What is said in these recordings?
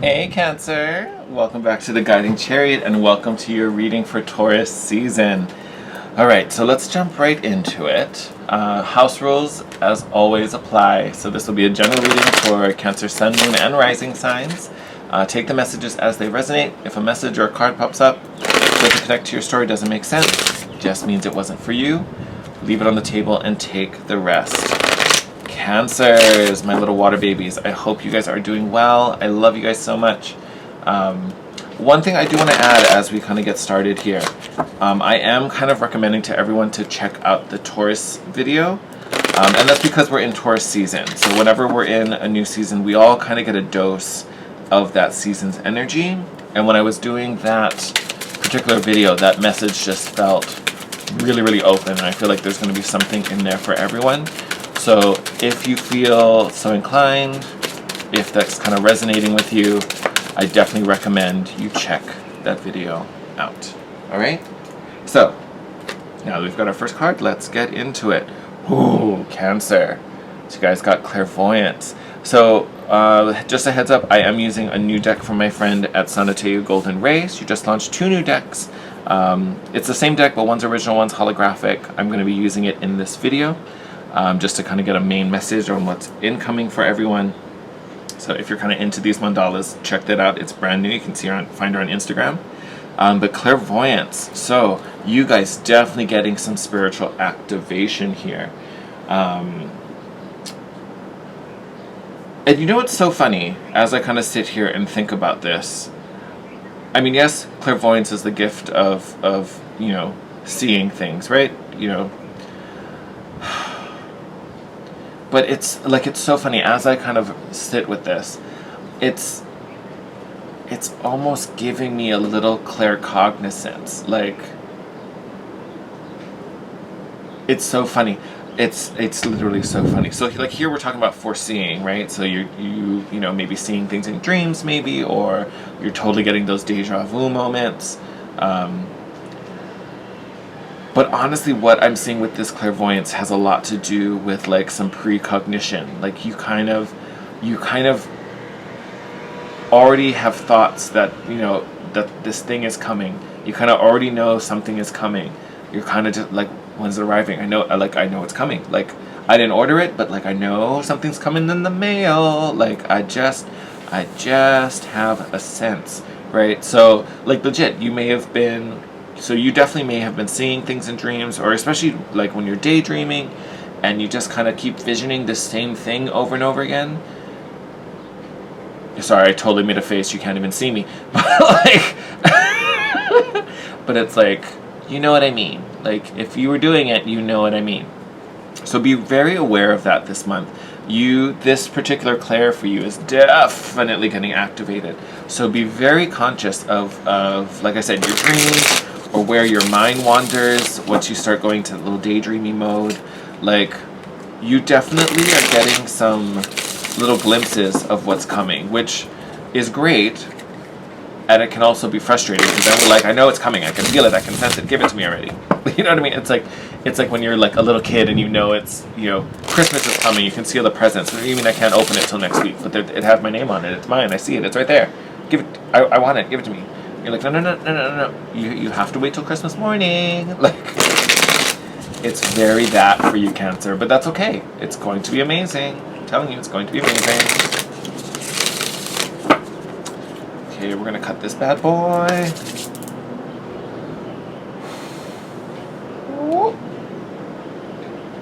Hey Cancer! Welcome back to the Guiding Chariot and welcome to your reading for Taurus season. Alright, so let's jump right into it. House rules, as always, apply. So this will be a general reading for Cancer, Sun, Moon, and Rising signs. Take the messages as they resonate. If a message or a card pops up, doesn't connect to your story, doesn't make sense, just means it wasn't for you. Leave it on the table and take the rest. Cancers, my little water babies, I hope you guys are doing well. I love you guys so much. One thing I do want to add as we kind of get started here, I am kind of recommending to everyone to check out the Taurus video, and that's because we're in Taurus season. So whenever we're in a new season, we all kind of get a dose of that season's energy, and when I was doing that particular video, that message just felt really open, and I feel like there's going to be something in there for everyone. So if you feel so inclined, if that's kind of resonating with you, I definitely recommend you check that video out. Alright? So, now that we've got our first card, let's get into it. Ooh, Cancer. So you guys got clairvoyance. So, just a heads up, I am using a new deck from my friend at Sanateu Golden Ray. She just launched 2 new decks. It's the same deck, but one's original, one's holographic. I'm going to be using it in this video. Just to kind of get a main message on what's incoming for everyone. So if you're kind of into these mandalas, check that out. It's brand new. You can find her on Instagram. But clairvoyance. So you guys definitely getting some spiritual activation here. And you know what's so funny? As I kind of sit here and think about this. I mean, yes, clairvoyance is the gift of you know, seeing things, right? You know. But it's so funny as I kind of sit with this, it's almost giving me a little claircognizance. Like, it's so funny. It's literally so funny. So like here we're talking about foreseeing, right? So you know, maybe seeing things in dreams, maybe, or you're totally getting those deja vu moments. But honestly, what I'm seeing with this clairvoyance has a lot to do with like some precognition. Like you kind of already have thoughts that, you know, that this thing is coming. You kind of already know something is coming. You're kind of just like, when's it arriving? I know it's coming. Like I didn't order it, but like I know something's coming in the mail. Like I just have a sense, right? So like legit, So you definitely may have been seeing things in dreams, or especially like when you're daydreaming and you just kind of keep visioning the same thing over and over again. Sorry, I totally made a face. You can't even see me. But like, but it's like, you know what I mean? Like if you were doing it, you know what I mean. So be very aware of that this month. This particular clair for you is definitely getting activated. So be very conscious of like I said, your dreams, or where your mind wanders once you start going to a little daydreamy mode. Like, you definitely are getting some little glimpses of what's coming, which is great, and it can also be frustrating, because then we're like, I know it's coming, I can feel it, I can sense it, give it to me already. You know what I mean? It's like when you're like a little kid and you know it's, you know, Christmas is coming, you can see all the presents, even I can't open it till next week, but it has my name on it, it's mine, I see it, it's right there. Give it, I want it, give it to me. You're like, no. You have to wait till Christmas morning. Like, it's very that for you, Cancer. But that's okay. It's going to be amazing. I'm telling you, it's going to be amazing. Okay, we're going to cut this bad boy.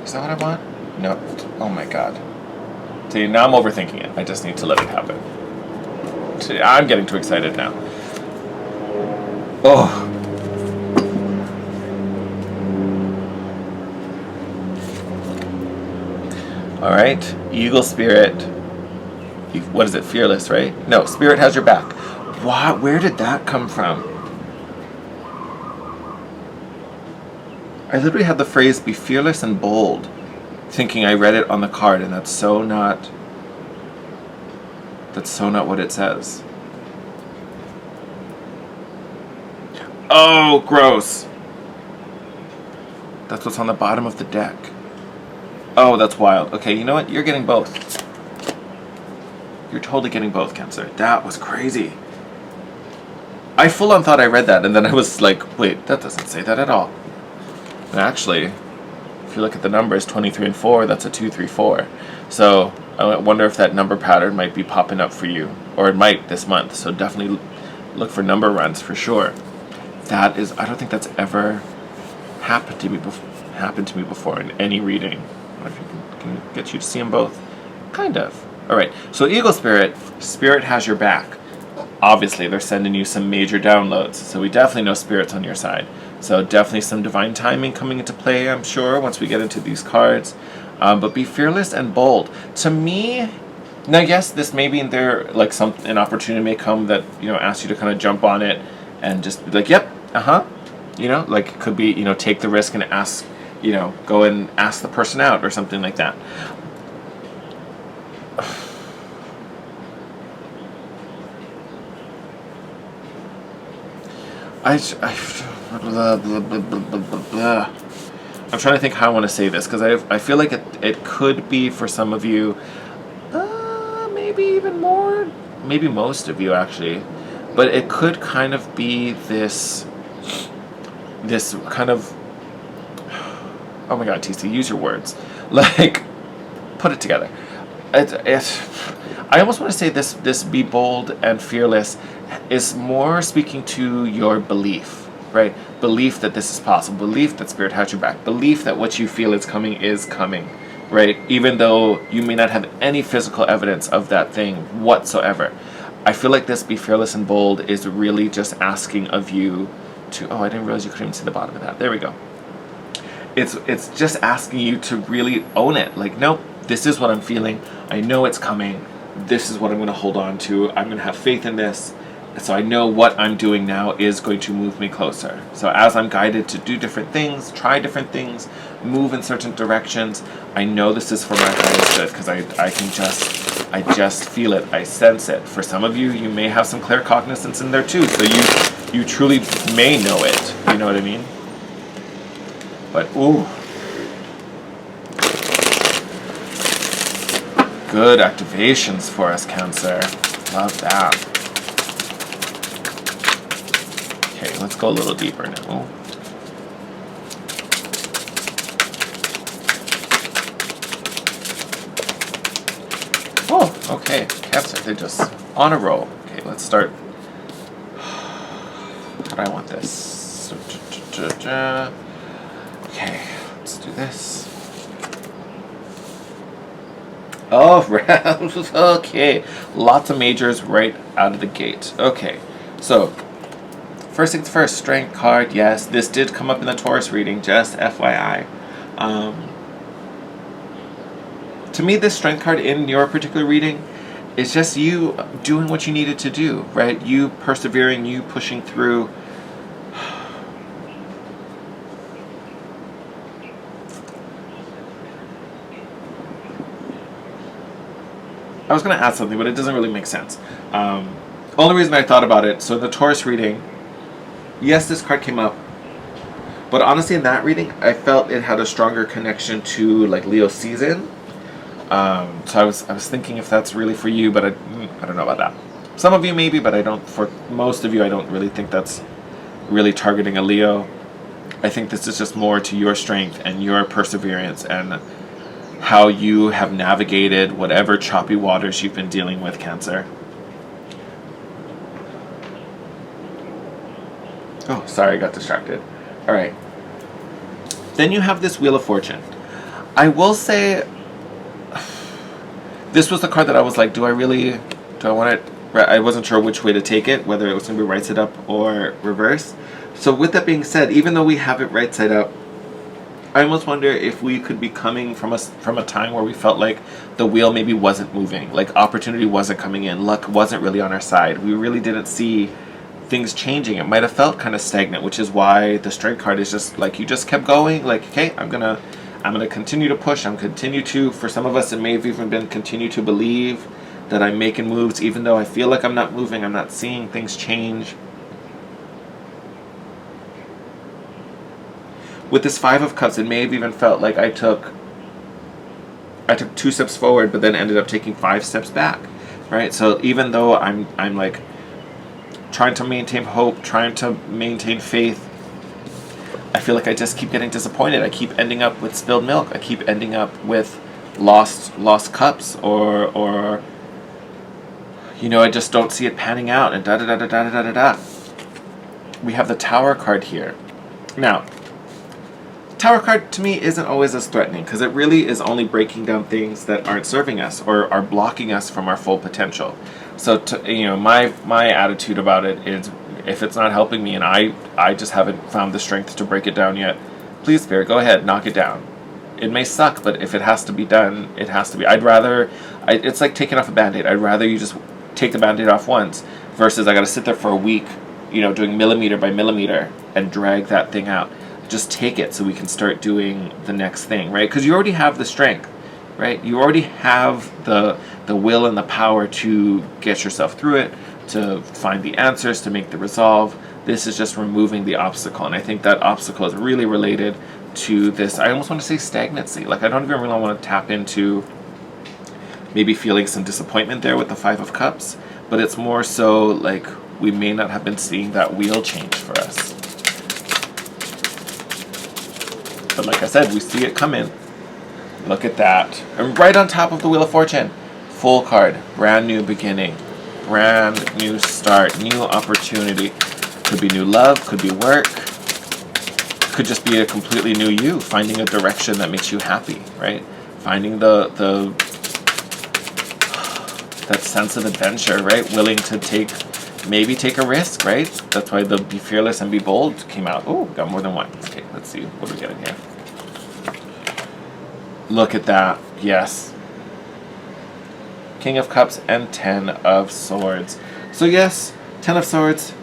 Is that what I want? No. Oh my god. See, now I'm overthinking it. I just need to let it happen. See, I'm getting too excited now. Oh. Alright, Eagle Spirit. What is it? Fearless, right? No, Spirit has your back. What? Where did that come from? I literally had the phrase be fearless and bold, thinking I read it on the card, and that's so not what it says. Oh, gross. That's what's on the bottom of the deck. Oh, that's wild. Okay, you know what? You're getting both. You're totally getting both, Cancer. That was crazy. I full on thought I read that, and then I was like, wait, that doesn't say that at all. And actually, if you look at the numbers, 23 and 4, that's a 2, 3, 4. So I wonder if that number pattern might be popping up for you, or it might this month. So definitely look for number runs for sure. That is, I don't think that's ever happened to me before in any reading. I wonder if you can get you to see them both. Kind of. All right. So Eagle Spirit has your back. Obviously, they're sending you some major downloads. So we definitely know Spirit's on your side. So definitely some divine timing coming into play, I'm sure, once we get into these cards. But be fearless and bold. To me, now yes, this may be in there, like an opportunity may come that, asks you to kind of jump on it and just be like, yep, like it could be, take the risk and ask, go and ask the person out or something like that. I'm trying to think how I want to say this, because I feel like it could be for some of you, maybe even more, maybe most of you actually, but it could kind of be this kind of, oh my god, TC, use your words, like, put it together. I almost want to say this be bold and fearless is more speaking to your belief, right? Belief that this is possible, belief that Spirit has your back, belief that what you feel is coming, right? Even though you may not have any physical evidence of that thing whatsoever. I feel like this be fearless and bold is really just asking of you to, oh, I didn't realize you couldn't even see the bottom of that. There we go. It's just asking you to really own it. Like, nope, this is what I'm feeling. I know it's coming. This is what I'm going to hold on to. I'm going to have faith in this. So I know what I'm doing now is going to move me closer. So as I'm guided to do different things, try different things, move in certain directions, I know this is for my highest good, because I just feel it. I sense it. For some of you, you may have some claircognizance in there too. So you truly may know it. You know what I mean? But ooh. Good activations for us, Cancer. Love that. Okay, let's go a little deeper now. Oh, okay. Cancer, they're just on a roll. Okay, let's start. How do I want this? Okay, let's do this. Oh, okay. Lots of majors right out of the gate. Okay, so first things first, strength card. Yes, this did come up in the Taurus reading, just FYI. To me, this strength card in your particular reading is just you doing what you needed to do, right? You persevering, you pushing through. I was going to add something, but it doesn't really make sense. Only reason I thought about it, so the Taurus reading, yes, this card came up, but honestly in that reading, I felt it had a stronger connection to like Leo season. So I was thinking if that's really for you, but I don't know about that. Some of you maybe, but I don't. For most of you, I don't really think that's really targeting a Leo. I think this is just more to your strength and your perseverance and how you have navigated whatever choppy waters you've been dealing with, Cancer. Oh, sorry, I got distracted. All right. Then you have this Wheel of Fortune. I will say, this was the card that I was like, do I want it? I wasn't sure which way to take it, whether it was going to be right side up or reverse. So with that being said, even though we have it right side up, I almost wonder if we could be coming from a time where we felt like the wheel maybe wasn't moving, like opportunity wasn't coming in, luck wasn't really on our side. We really didn't see things changing. It might have felt kind of stagnant, which is why the strength card is just like you just kept going. Like, okay, I'm gonna continue to push. For some of us, it may have even been continue to believe that I'm making moves, even though I feel like I'm not moving. I'm not seeing things change. With this Five of Cups, it may have even felt like I took 2 steps forward, but then ended up taking 5 steps back. right? So even though I'm like trying to maintain hope, trying to maintain faith, I feel like I just keep getting disappointed. I keep ending up with spilled milk. I keep ending up with lost cups, or you know, I just don't see it panning out, and da da da da da da da da. We have the Tower card here. Now, Tower card to me isn't always as threatening, because it really is only breaking down things that aren't serving us or are blocking us from our full potential. So, you know, my attitude about it is, if it's not helping me and I just haven't found the strength to break it down yet, please, Spirit, go ahead, knock it down. It may suck, but if it has to be done, it has to be. It's like taking off a Band-Aid. I'd rather you just take the Band-Aid off once versus I got to sit there for a week, you know, doing millimeter by millimeter and drag that thing out. Just take it so we can start doing the next thing, right? Because you already have the strength, right? You already have the will and the power to get yourself through it, to find the answers, to make the resolve. This is just removing the obstacle, and I think that obstacle is really related to this, I almost want to say stagnancy. Like, I don't even really want to tap into maybe feeling some disappointment there with the Five of Cups, but it's more so like we may not have been seeing that wheel change for us. But like I said, we see it come in. Look at that. And right on top of the Wheel of Fortune, full card, brand new beginning, brand new start, new opportunity. Could be new love, could be work, could just be a completely new you, finding a direction that makes you happy, right? Finding that sense of adventure, right? Willing to maybe take a risk, right? That's why the Be Fearless and Be Bold came out. Oh, got more than one. Okay, let's see. What do we get in here? Look at that. Yes. King of Cups and 10 of Swords. So yes, 10 of Swords,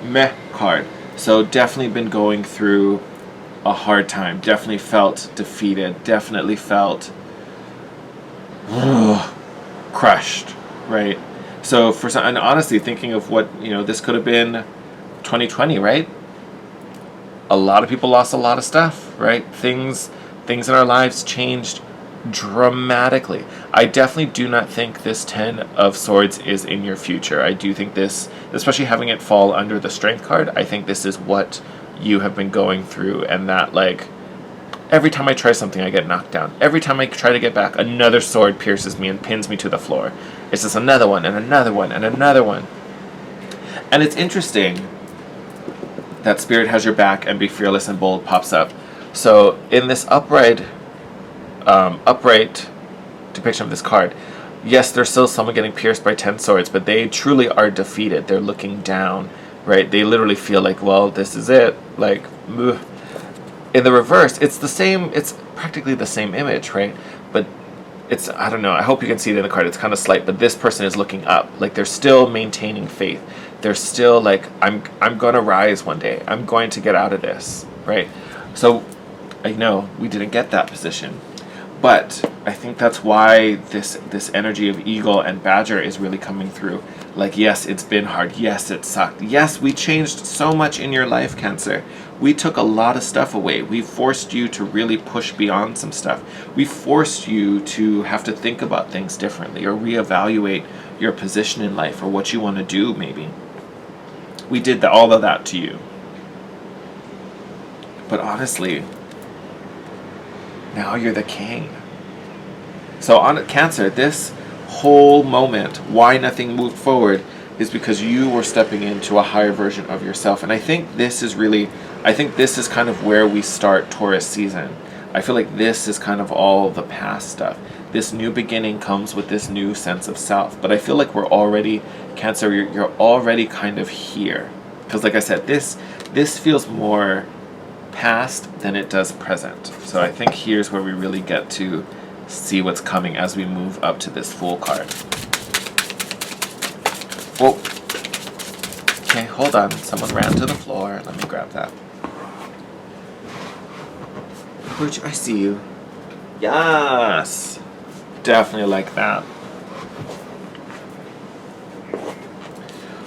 meh card. So definitely been going through a hard time. Definitely felt defeated. Definitely felt crushed, right? So and honestly, thinking of what, you know, this could have been 2020, right? A lot of people lost a lot of stuff, right? Things in our lives changed dramatically. I definitely do not think this 10 of Swords is in your future. I do think this, especially having it fall under the Strength card, I think this is what you have been going through, and that, like, every time I try something, I get knocked down. Every time I try to get back, another sword pierces me and pins me to the floor. It's just another one, and another one, and another one. And it's interesting that Spirit has your back and Be Fearless and Bold pops up. So in this upright depiction of this card, yes, there's still someone getting pierced by 10 swords, but they truly are defeated. They're looking down, right? They literally feel like, well, this is it. Like, ugh. In the reverse, it's practically the same image, right? But it's, I don't know, I hope you can see it in the card. It's kind of slight, but this person is looking up. Like, they're still maintaining faith. They're still like, I'm going to rise one day. I'm going to get out of this, right? So I know we didn't get that position, but I think that's why this energy of Eagle and Badger is really coming through. Like, yes, it's been hard. Yes, it sucked. Yes, we changed so much in your life, Cancer. We took a lot of stuff away. We forced you to really push beyond some stuff. We forced you to have to think about things differently, or reevaluate your position in life, or what you want to do, maybe. We did all of that to you. But honestly, now you're the king. So on Cancer, this whole moment, why nothing moved forward, is because you were stepping into a higher version of yourself. And I think this is kind of where we start Taurus season. I feel like this is kind of all the past stuff. This new beginning comes with this new sense of self. But I feel like we're already, Cancer, you're already kind of here. Because like I said, this feels more past than it does present. So I think here's where we really get to see what's coming as we move up to this Fool card. Whoa. Okay, hold on. Someone ran to the floor. Let me grab that. I see you. Yes! Definitely like that.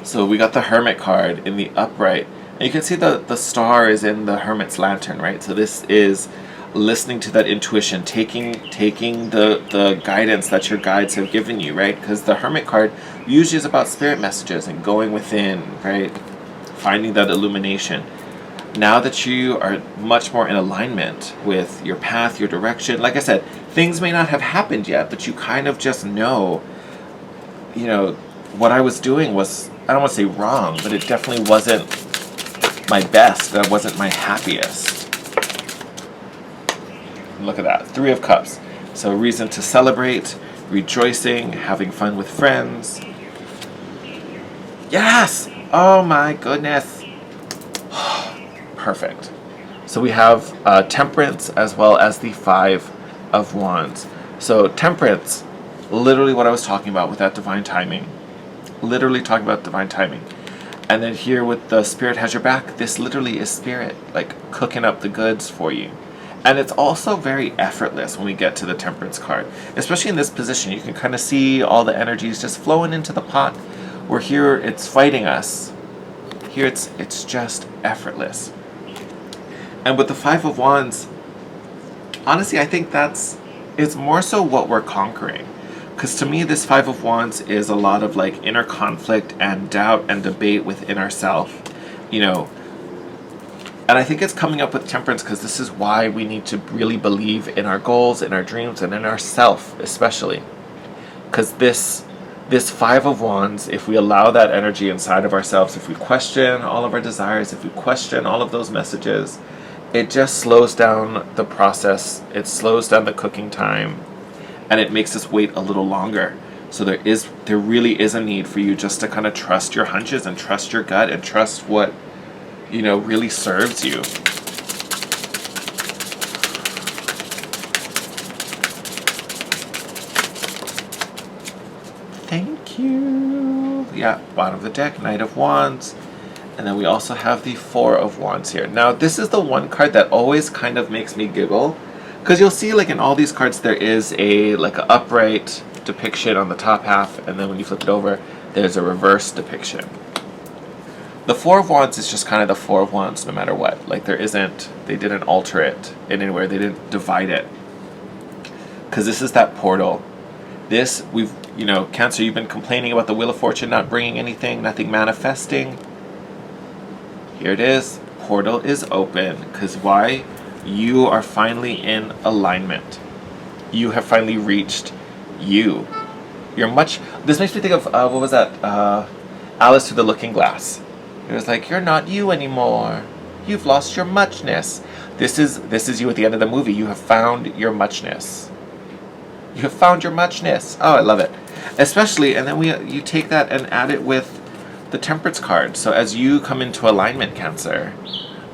So we got the Hermit card in the upright. And you can see the star is in the Hermit's lantern, right? So this is listening to that intuition, taking the guidance that your guides have given you, right? Because the Hermit card usually is about spirit messages and going within, right? Finding that illumination. Now that you are much more in alignment with your path, your direction, like I said, things may not have happened yet, but you kind of just know, what I was doing was, I don't want to say wrong, but it definitely wasn't my best. That wasn't my happiest. Look at that, 3 of Cups. So reason to celebrate, rejoicing, having fun with friends. Yes! Oh my goodness. Perfect. So we have Temperance as well as the 5 of Wands. So Temperance, literally what I was talking about with that divine timing. Literally talking about divine timing. And then here with the Spirit has your back, this literally is Spirit, like cooking up the goods for you. And it's also very effortless when we get to the Temperance card. Especially in this position, you can kind of see all the energies just flowing into the pot. Where here it's fighting us. Here it's just effortless. And with the 5 of Wands, honestly, I think it's more so what we're conquering. Because to me, this 5 of Wands is a lot of like inner conflict and doubt and debate within ourselves. And I think it's coming up with Temperance because this is why we need to really believe in our goals, in our dreams, and in ourself especially. Because this 5 of Wands, if we allow that energy inside of ourselves, if we question all of our desires, if we question all of those messages, it just slows down the process, it slows down the cooking time, and it makes us wait a little longer. So there really is a need for you just to kind of trust your hunches and trust your gut and trust what, really serves you. Thank you. Yeah, bottom of the deck, Knight of Wands. And then we also have the 4 of Wands here. Now, this is the one card that always kind of makes me giggle. Because you'll see, like, in all these cards, there is an upright depiction on the top half. And then when you flip it over, there's a reverse depiction. The 4 of Wands is just kind of the 4 of Wands no matter what. Like, they didn't alter it in anywhere. They didn't divide it. Because this is that portal. Cancer, you've been complaining about the Wheel of Fortune not bringing anything, nothing manifesting. Here it is. Portal is open. Because why? You are finally in alignment. You have finally reached you. This makes me think of, what was that? Alice Through the Looking Glass. It was like, you're not you anymore. You've lost your muchness. This is you at the end of the movie. You have found your muchness. You have found your muchness. Oh, I love it. Especially, and then you take that and add it with the Temperance card. So as you come into alignment, Cancer,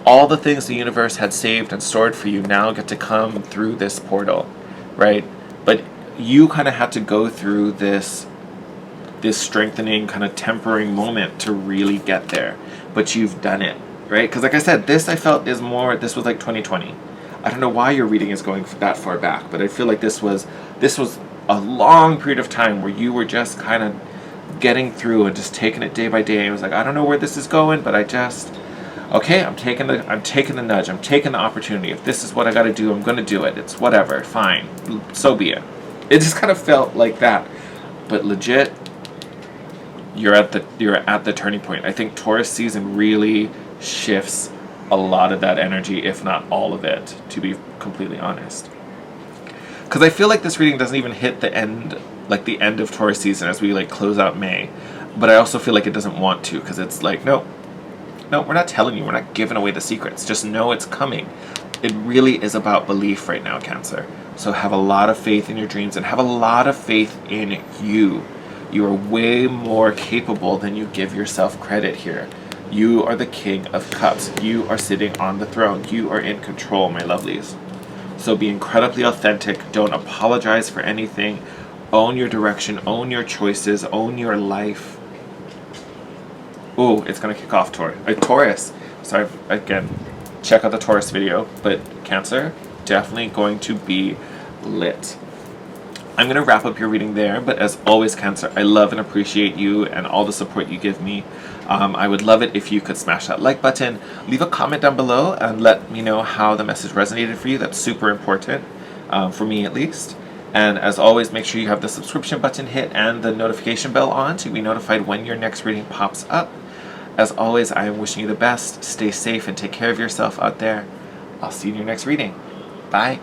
all the things the universe had saved and stored for you now get to come through this portal, right? But you kind of had to go through this strengthening, kind of tempering moment to really get there. But you've done it, right? Because like I said, this I felt this was like 2020. I don't know why your reading is going that far back, but I feel like this was a long period of time where you were just kind of getting through and just taking it day by day. It was like, I don't know where this is going, but I'm taking the nudge, I'm taking the opportunity. If this is what I got to do, I'm going to do it. It's whatever, fine, so be it. It just kind of felt like that. But legit, you're at the turning point. I think Taurus season really shifts a lot of that energy, if not all of it, to be completely honest. Because I feel like this reading doesn't even hit the end of Taurus season as we close out May. But I also feel like it doesn't want to, because it's like, no, we're not telling you, we're not giving away the secrets. Just know it's coming. It really is about belief right now, Cancer. So have a lot of faith in your dreams and have a lot of faith in you. You are way more capable than you give yourself credit here. You are the King of Cups. You are sitting on the throne. You are in control, my lovelies. So be incredibly authentic. Don't apologize for anything. Own your direction. Own your choices. Own your life. Ooh, it's going to kick off Taurus. Sorry, again, check out the Taurus video. But Cancer, definitely going to be lit. I'm going to wrap up your reading there, but as always, Cancer, I love and appreciate you and all the support you give me. I would love it if you could smash that like button, leave a comment down below, and let me know how the message resonated for you. That's super important, for me at least. And as always, make sure you have the subscription button hit and the notification bell on to be notified when your next reading pops up. As always, I am wishing you the best. Stay safe and take care of yourself out there. I'll see you in your next reading. Bye.